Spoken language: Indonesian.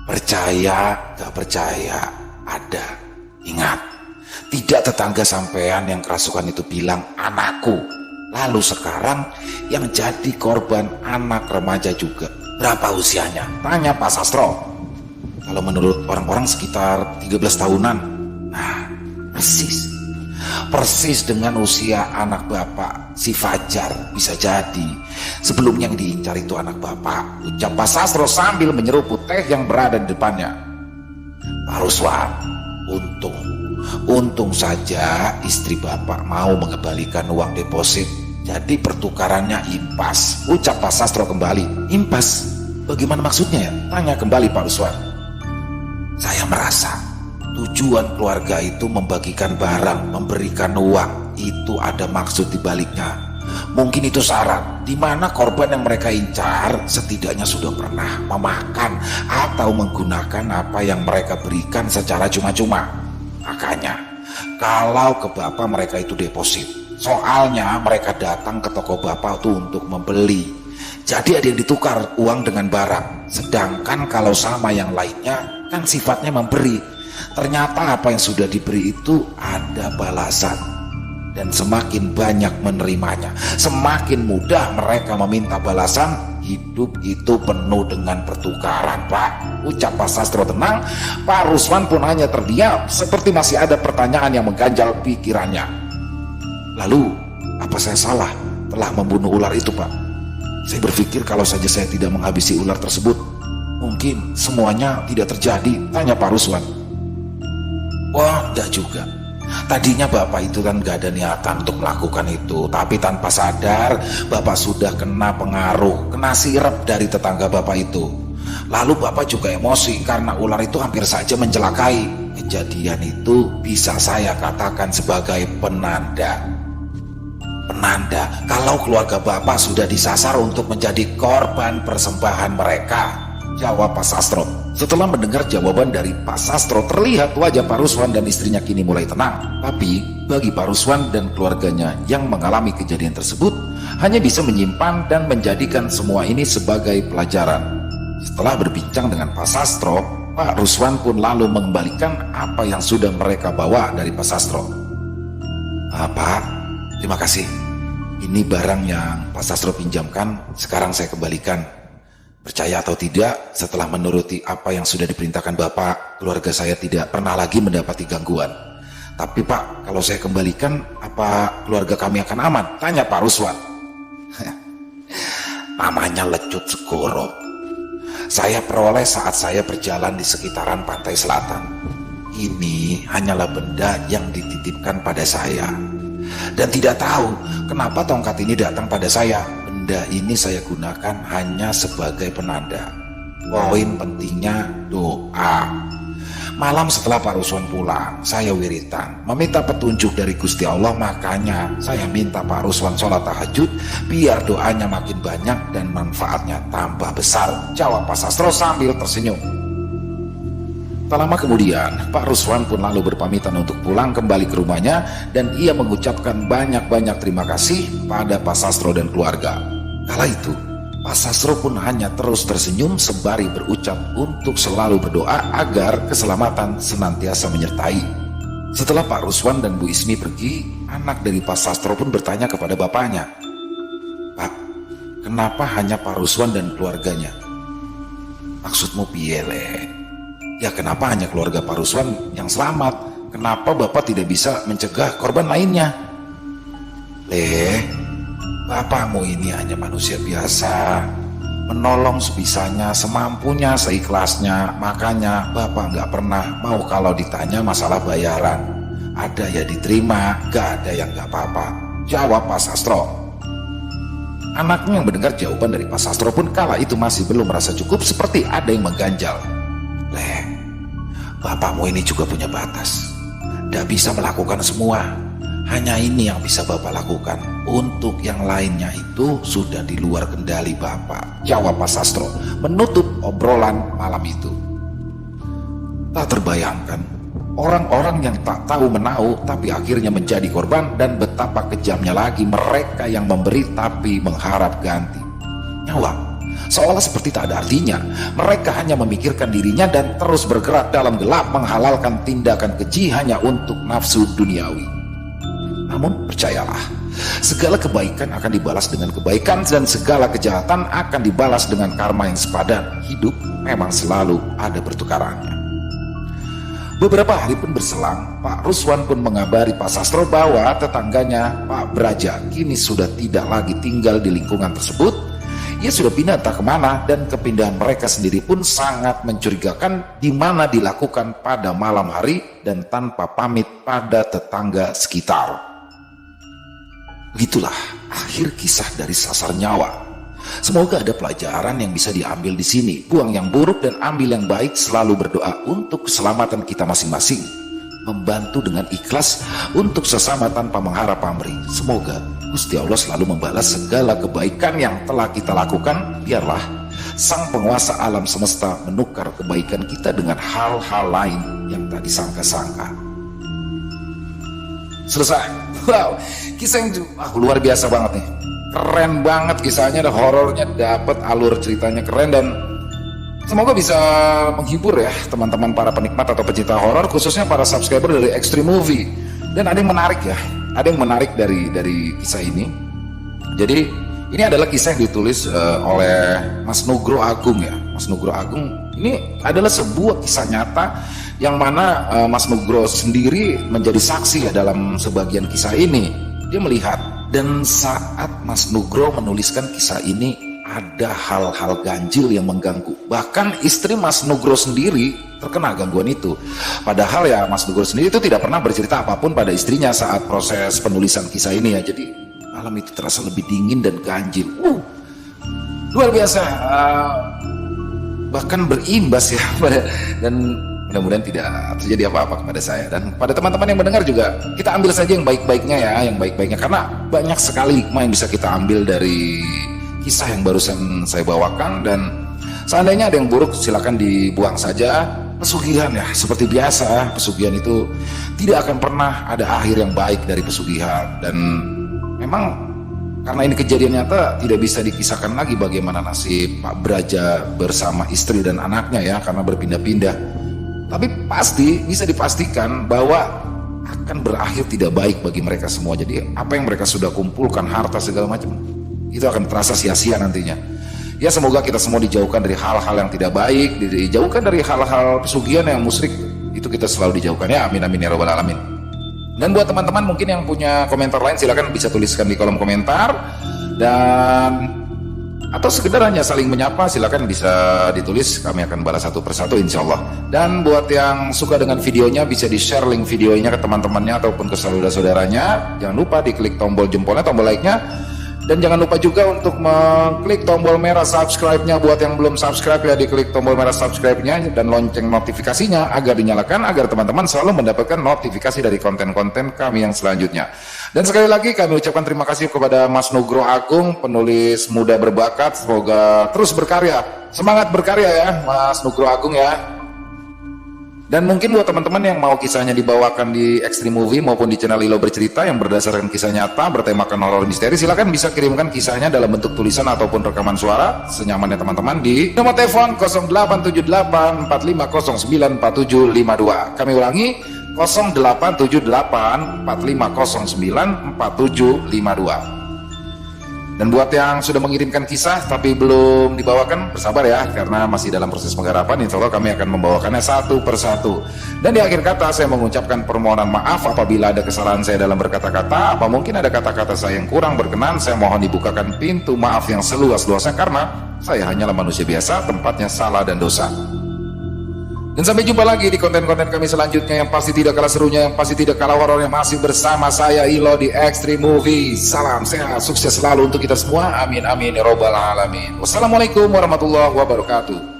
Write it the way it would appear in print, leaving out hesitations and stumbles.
Percaya, gak percaya, ada. Ingat, tidak tetangga sampean yang kerasukan itu bilang anakku. Lalu sekarang yang jadi korban anak remaja juga. Berapa usianya? Tanya Pak Sastro. Kalau menurut orang-orang sekitar 13 tahunan. Nah, persis dengan usia anak bapak, si Fajar. Bisa jadi sebelum yang diincar itu anak bapak, ucap Pak Sastro sambil menyeruput teh yang berada di depannya. Pak Ruswan, untung saja istri bapak mau mengembalikan uang deposit. Jadi pertukarannya impas, ucap Pak Sastro kembali. Impas? Bagaimana maksudnya ya? Tanya kembali Pak Ruswan. Saya merasa tujuan keluarga itu membagikan barang, memberikan uang, itu ada maksud di baliknya. Mungkin itu syarat di mana korban yang mereka incar setidaknya sudah pernah memakan atau menggunakan apa yang mereka berikan secara cuma-cuma. Makanya kalau ke bapak mereka itu deposit, soalnya mereka datang ke toko bapak itu untuk membeli. Jadi ada yang ditukar uang dengan barang. Sedangkan kalau sama yang lainnya kan sifatnya memberi. Ternyata apa yang sudah diberi itu ada balasan. Dan semakin banyak menerimanya, semakin mudah mereka meminta balasan. Hidup itu penuh dengan pertukaran, Pak, ucap Pak Sastro tenang. Pak Ruswan pun hanya terdiam, seperti masih ada pertanyaan yang mengganjal pikirannya. Lalu, apa saya salah telah membunuh ular itu, Pak? Saya berpikir kalau saja saya tidak menghabisi ular tersebut, mungkin semuanya tidak terjadi, tanya Pak Ruswan. Wah, enggak juga. Tadinya bapak itu kan gak ada niatan untuk melakukan itu, tapi tanpa sadar bapak sudah kena pengaruh, kena sirep dari tetangga bapak itu. Lalu bapak juga emosi karena ular itu hampir saja mencelakai. Kejadian itu bisa saya katakan sebagai penanda kalau keluarga bapak sudah disasar untuk menjadi korban persembahan mereka, jawab Pak Sastro. Setelah mendengar jawaban dari Pak Sastro, terlihat wajah Pak Ruswan dan istrinya kini mulai tenang. Tapi bagi Pak Ruswan dan keluarganya yang mengalami kejadian tersebut, hanya bisa menyimpan dan menjadikan semua ini sebagai pelajaran. Setelah berbincang dengan Pak Sastro, Pak Ruswan pun lalu mengembalikan apa yang sudah mereka bawa dari Pak Sastro. Pak, terima kasih. Ini barang yang Pak Sastro pinjamkan, sekarang saya kembalikan. Percaya atau tidak, setelah menuruti apa yang sudah diperintahkan Bapak, keluarga saya tidak pernah lagi mendapati gangguan. Tapi Pak, kalau saya kembalikan, apa keluarga kami akan aman? Tanya Pak Ruswan. Namanya lecut segoro. Saya peroleh saat saya berjalan di sekitaran pantai selatan. Ini hanyalah benda yang dititipkan pada saya. Dan tidak tahu kenapa tongkat ini datang pada saya. Benda ini saya gunakan hanya sebagai penanda. Poin pentingnya doa. Malam setelah Pak Ruswan pulang, saya wiritan meminta petunjuk dari Gusti Allah. Makanya saya minta Pak Ruswan sholat tahajud biar doanya makin banyak dan manfaatnya tambah besar, jawab Pak Sastro sambil tersenyum. Tak lama kemudian, Pak Ruswan pun lalu berpamitan untuk pulang kembali ke rumahnya dan ia mengucapkan banyak-banyak terima kasih pada Pak Sastro dan keluarga. Kala itu, Pak Sastro pun hanya terus tersenyum sembari berucap untuk selalu berdoa agar keselamatan senantiasa menyertai. Setelah Pak Ruswan dan Bu Ismi pergi, anak dari Pak Sastro pun bertanya kepada bapaknya, Pak, kenapa hanya Pak Ruswan dan keluarganya? Maksudmu piye, Le? Ya kenapa hanya keluarga Pak Ruswan yang selamat? Kenapa Bapak tidak bisa mencegah korban lainnya? Le, bapakmu ini hanya manusia biasa, menolong sebisanya, semampunya, seikhlasnya. Makanya Bapak nggak pernah mau kalau ditanya masalah bayaran. Ada ya diterima, gak ada yang nggak apa-apa, jawab Pak Sastro. Anaknya yang mendengar jawaban dari Pak Sastro pun kala itu masih belum merasa cukup, seperti ada yang mengganjal. Le, bapakmu ini juga punya batas. Tidak bisa melakukan semua. Hanya ini yang bisa Bapak lakukan. Untuk yang lainnya itu sudah di luar kendali Bapak, jawab Pak Sastro menutup obrolan malam itu. Tak terbayangkan, orang-orang yang tak tahu menahu tapi akhirnya menjadi korban, dan betapa kejamnya lagi mereka yang memberi tapi mengharap ganti. Nyawa seolah seperti tak ada artinya. Mereka hanya memikirkan dirinya dan terus bergerak dalam gelap, menghalalkan tindakan keji hanya untuk nafsu duniawi. Namun percayalah, segala kebaikan akan dibalas dengan kebaikan dan segala kejahatan akan dibalas dengan karma yang sepadan. Hidup memang selalu ada pertukarannya. Beberapa hari pun berselang, Pak Ruswan pun mengabari Pak Sastro bahwa tetangganya Pak Braja kini sudah tidak lagi tinggal di lingkungan tersebut. Ia sudah pindah entah kemana, dan kepindahan mereka sendiri pun sangat mencurigakan, di mana dilakukan pada malam hari dan tanpa pamit pada tetangga sekitar. Begitulah akhir kisah dari Sasar Nyawa. Semoga ada pelajaran yang bisa diambil di sini. Buang yang buruk dan ambil yang baik. Selalu berdoa untuk keselamatan kita masing-masing. Membantu dengan ikhlas untuk sesama tanpa mengharap pamrih. Semoga Gusti Allah selalu membalas segala kebaikan yang telah kita lakukan. Biarlah Sang Penguasa alam semesta menukar kebaikan kita dengan hal-hal lain yang tak disangka-sangka. Selesai. Wow, kisah yang luar biasa banget nih. Keren banget kisahnya, ada horornya, dapat alur ceritanya keren, dan semoga bisa menghibur ya teman-teman para penikmat atau pecinta horor, khususnya para subscriber dari Extreme Movie. Dan ada yang menarik ya, ada yang menarik dari kisah ini. Jadi ini adalah kisah yang ditulis oleh Mas Nugro Agung ya. Mas Nugro Agung ini adalah sebuah kisah nyata yang mana Mas Nugro sendiri menjadi saksi ya dalam sebagian kisah ini. Dia melihat, dan saat Mas Nugro menuliskan kisah ini ada hal-hal ganjil yang mengganggu. Bahkan istri Mas Nugro sendiri terkena gangguan itu. Padahal ya Mas Nugro sendiri itu tidak pernah bercerita apapun pada istrinya saat proses penulisan kisah ini ya. Jadi malam itu terasa lebih dingin dan ganjil. Luar biasa. Bahkan berimbas ya dan mudah-mudahan tidak terjadi apa-apa kepada saya dan pada teman-teman yang mendengar juga. Kita ambil saja yang baik-baiknya ya, yang baik-baiknya, karena banyak sekali hikmah yang bisa kita ambil dari kisah yang barusan saya bawakan. Dan seandainya ada yang buruk silakan dibuang saja. Pesugihan ya seperti biasa, pesugihan itu tidak akan pernah ada akhir yang baik dari pesugihan. Dan memang karena ini kejadian nyata, tidak bisa dikisahkan lagi bagaimana nasib Pak Braja bersama istri dan anaknya ya, karena berpindah-pindah. Tapi pasti bisa dipastikan bahwa akan berakhir tidak baik bagi mereka semua. Jadi apa yang mereka sudah kumpulkan, harta segala macam, itu akan terasa sia-sia nantinya. Ya semoga kita semua dijauhkan dari hal-hal yang tidak baik, dijauhkan dari hal-hal pesugihan yang musyrik. Itu kita selalu dijauhkan ya, amin amin ya rabbal alamin. Dan buat teman-teman mungkin yang punya komentar lain, silakan bisa tuliskan di kolom komentar. Dan atau sekedar hanya saling menyapa, silakan bisa ditulis, kami akan balas satu persatu insya Allah. Dan buat yang suka dengan videonya, bisa di share link videonya ke teman-temannya ataupun ke saudara-saudaranya. Jangan lupa diklik tombol jempolnya, tombol like-nya. Dan jangan lupa juga untuk mengklik tombol merah subscribe-nya. Buat yang belum subscribe ya, diklik tombol merah subscribe-nya dan lonceng notifikasinya agar dinyalakan, agar teman-teman selalu mendapatkan notifikasi dari konten-konten kami yang selanjutnya. Dan sekali lagi kami ucapkan terima kasih kepada Mas Nugro Agung, penulis muda berbakat. Semoga terus berkarya, semangat berkarya ya Mas Nugro Agung ya. Dan mungkin buat teman-teman yang mau kisahnya dibawakan di Extreme Movie maupun di channel Ilo Bercerita yang berdasarkan kisah nyata bertemakan horor misteri, silakan bisa kirimkan kisahnya dalam bentuk tulisan ataupun rekaman suara senyamannya teman-teman di nomor telepon 087845094752. Kami ulangi 087845094752. Dan buat yang sudah mengirimkan kisah tapi belum dibawakan, bersabar ya, karena masih dalam proses penggarapan. Insya Allah kami akan membawakannya satu persatu. Dan di akhir kata saya mengucapkan permohonan maaf apabila ada kesalahan saya dalam berkata-kata, apa mungkin ada kata-kata saya yang kurang berkenan. Saya mohon dibukakan pintu maaf yang seluas-luasnya, karena saya hanyalah manusia biasa, tempatnya salah dan dosa. Dan sampai jumpa lagi di konten-konten kami selanjutnya yang pasti tidak kalah serunya, yang pasti tidak kalah horornya, masih bersama saya Ilo di Extreme Movie. Salam sehat, sukses selalu untuk kita semua. Amin amin ya robbal alamin. Wassalamualaikum warahmatullahi wabarakatuh.